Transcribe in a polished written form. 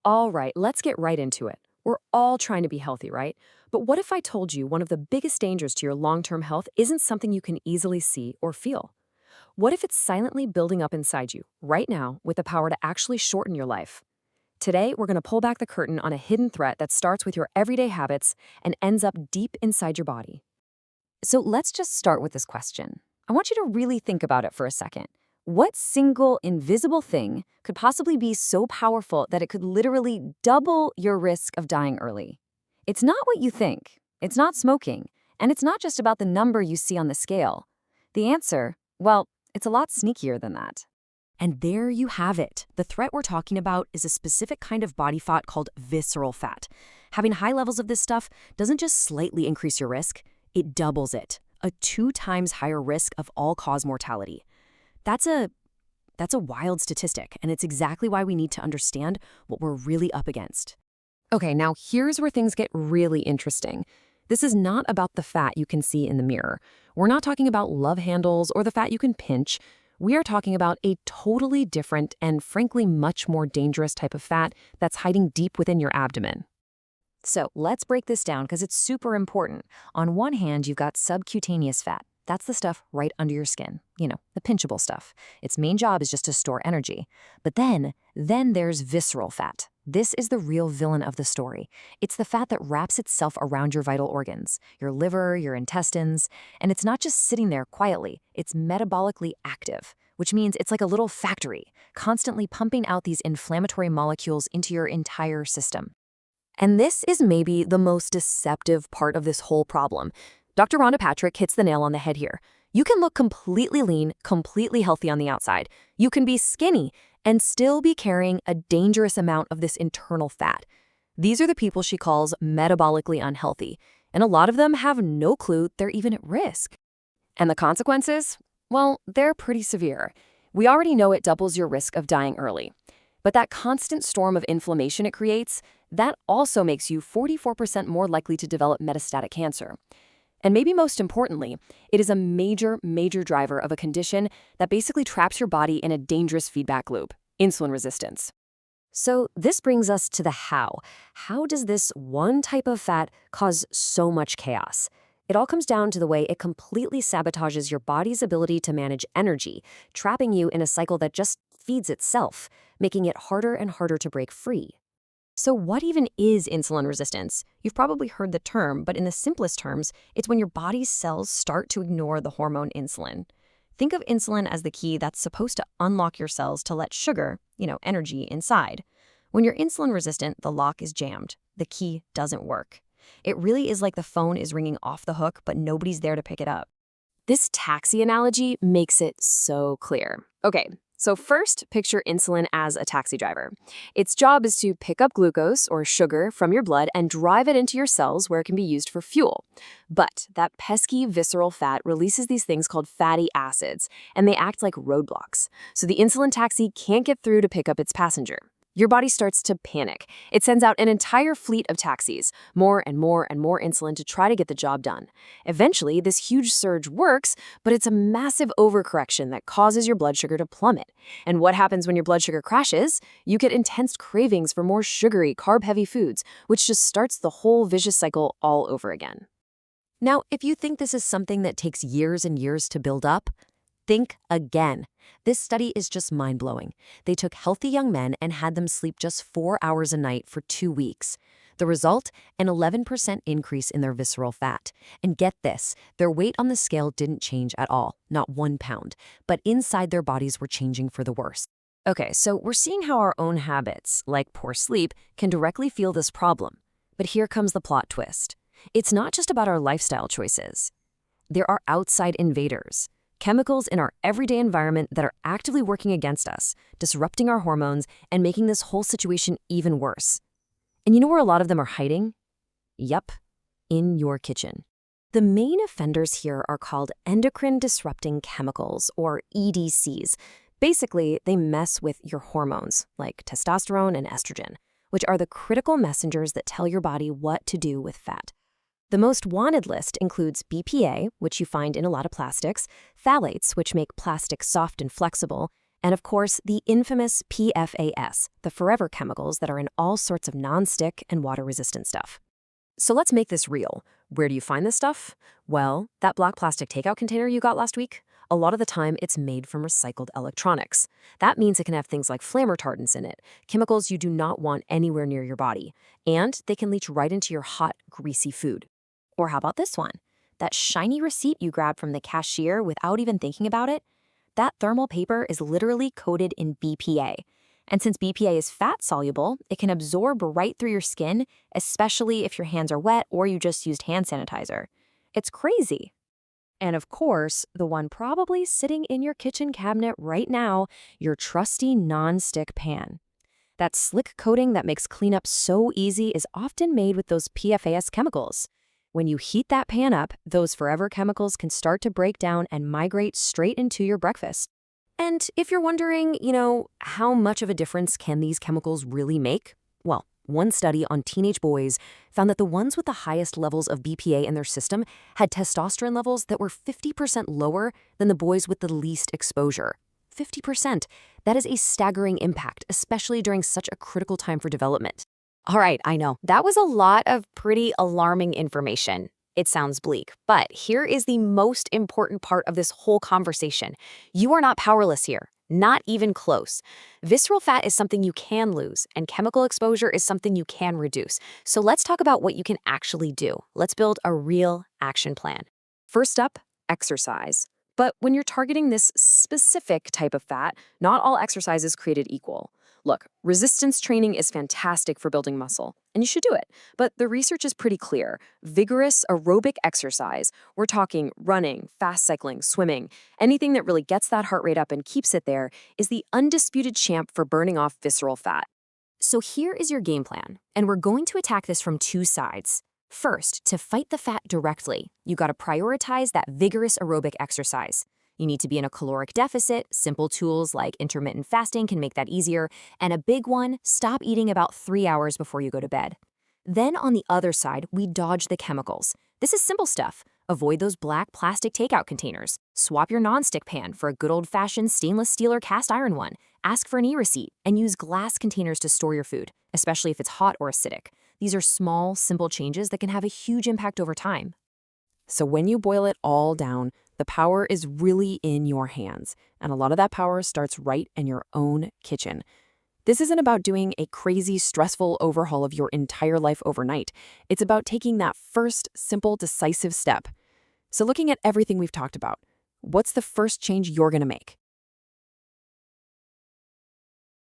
All right, let's get right into it. We're all trying to be healthy, right? But what if I told you one of the biggest dangers to your long-term health isn't something you can easily see or feel? What if it's silently building up inside you, right now, with the power to actually shorten your life? Today, we're going to pull back the curtain on a hidden threat that starts with your everyday habits and ends up deep inside your body. So let's just start with this question. I want you to really think about it for a second. What single invisible thing could possibly be so powerful that it could literally double your risk of dying early? It's not what you think. It's not smoking. And it's not just about the number you see on the scale. The answer, well, it's a lot sneakier than that. And there you have it. The threat we're talking about is a specific kind of body fat called visceral fat. Having high levels of this stuff doesn't just slightly increase your risk, it doubles it, a 2 times higher risk of all-cause mortality. That's a wild statistic, and it's exactly why we need to understand what we're really up against. Okay, now here's where things get really interesting. This is not about the fat you can see in the mirror. We're not talking about love handles or the fat you can pinch. We are talking about a totally different and frankly much more dangerous type of fat that's hiding deep within your abdomen. So let's break this down because it's super important. On one hand, you've got subcutaneous fat. That's the stuff right under your skin, the pinchable stuff. Its main job is just to store energy. But then there's visceral fat. This is the real villain of the story. It's the fat that wraps itself around your vital organs, your liver, your intestines, and it's not just sitting there quietly, it's metabolically active, which means it's like a little factory, constantly pumping out these inflammatory molecules into your entire system. And this is maybe the most deceptive part of this whole problem. Dr. Rhonda Patrick hits the nail on the head here. You can look completely lean, completely healthy on the outside. You can be skinny and still be carrying a dangerous amount of this internal fat. These are the people she calls metabolically unhealthy, and a lot of them have no clue they're even at risk. And the consequences? Well, they're pretty severe. We already know it doubles your risk of dying early. But that constant storm of inflammation it creates, that also makes you 44% more likely to develop metastatic cancer. And maybe most importantly, it is a major, major driver of a condition that basically traps your body in a dangerous feedback loop, insulin resistance. So this brings us to the how. How does this one type of fat cause so much chaos? It all comes down to the way it completely sabotages your body's ability to manage energy, trapping you in a cycle that just feeds itself, making it harder and harder to break free. So what even is insulin resistance? You've probably heard the term, but in the simplest terms, it's when your body's cells start to ignore the hormone insulin. Think of insulin as the key that's supposed to unlock your cells to let sugar, energy, inside. When you're insulin resistant, the lock is jammed. The key doesn't work. It really is like the phone is ringing off the hook, but nobody's there to pick it up. This taxi analogy makes it so clear. Okay. So first, picture insulin as a taxi driver. Its job is to pick up glucose or sugar from your blood and drive it into your cells where it can be used for fuel. But that pesky visceral fat releases these things called fatty acids, and they act like roadblocks. So the insulin taxi can't get through to pick up its passenger. Your body starts to panic. It sends out an entire fleet of taxis, more and more and more insulin to try to get the job done. Eventually, this huge surge works, but it's a massive overcorrection that causes your blood sugar to plummet. And what happens when your blood sugar crashes? You get intense cravings for more sugary, carb-heavy foods, which just starts the whole vicious cycle all over again. Now, if you think this is something that takes years and years to build up, think again. This study is just mind-blowing. They took healthy young men and had them sleep just 4 hours a night for 2 weeks. The result? An 11% increase in their visceral fat. And get this, their weight on the scale didn't change at all, not 1 pound, but inside their bodies were changing for the worse. Okay, so we're seeing how our own habits, like poor sleep, can directly fuel this problem. But here comes the plot twist. It's not just about our lifestyle choices. There are outside invaders. Chemicals in our everyday environment that are actively working against us, disrupting our hormones, and making this whole situation even worse. And you know where a lot of them are hiding? Yep, in your kitchen. The main offenders here are called endocrine-disrupting chemicals, or EDCs. Basically, they mess with your hormones, like testosterone and estrogen, which are the critical messengers that tell your body what to do with fat. The most wanted list includes BPA, which you find in a lot of plastics, phthalates, which make plastic soft and flexible, And of course, the infamous PFAS, the forever chemicals that are in all sorts of non-stick and water-resistant stuff. So let's make this real. Where do you find this stuff? Well, that black plastic takeout container you got last week? A lot of the time, it's made from recycled electronics. That means it can have things like flame retardants in it, chemicals you do not want anywhere near your body, and they can leach right into your hot, greasy food. Or how about this one? That shiny receipt you grabbed from the cashier without even thinking about it? That thermal paper is literally coated in BPA. And since BPA is fat soluble, it can absorb right through your skin, especially if your hands are wet or you just used hand sanitizer. It's crazy. And of course, the one probably sitting in your kitchen cabinet right now, your trusty non-stick pan. That slick coating that makes cleanup so easy is often made with those PFAS chemicals. When you heat that pan up, those forever chemicals can start to break down and migrate straight into your breakfast. And if you're wondering, how much of a difference can these chemicals really make? Well, one study on teenage boys found that the ones with the highest levels of BPA in their system had testosterone levels that were 50% lower than the boys with the least exposure. 50%. That is a staggering impact, especially during such a critical time for development. All right, I know. That was a lot of pretty alarming information. It sounds bleak, but here is the most important part of this whole conversation. You are not powerless here, not even close. Visceral fat is something you can lose, and chemical exposure is something you can reduce. So let's talk about what you can actually do. Let's build a real action plan. First up, exercise. But when you're targeting this specific type of fat, not all exercise is created equal. Look, resistance training is fantastic for building muscle, and you should do it. But the research is pretty clear. Vigorous aerobic exercise, we're talking running, fast cycling, swimming, anything that really gets that heart rate up and keeps it there, is the undisputed champ for burning off visceral fat. So here is your game plan, and we're going to attack this from two sides. First, to fight the fat directly, you gotta prioritize that vigorous aerobic exercise. You need to be in a caloric deficit. Simple tools like intermittent fasting can make that easier. And a big one, stop eating about 3 hours before you go to bed. Then on the other side, we dodge the chemicals. This is simple stuff. Avoid those black plastic takeout containers. Swap your nonstick pan for a good old-fashioned stainless steel or cast iron one. Ask for an e-receipt and use glass containers to store your food, especially if it's hot or acidic. These are small, simple changes that can have a huge impact over time. So when you boil it all down, the power is really in your hands, and a lot of that power starts right in your own kitchen. This isn't about doing a crazy, stressful overhaul of your entire life overnight. It's about taking that first, simple, decisive step. So looking at everything we've talked about, what's the first change you're going to make?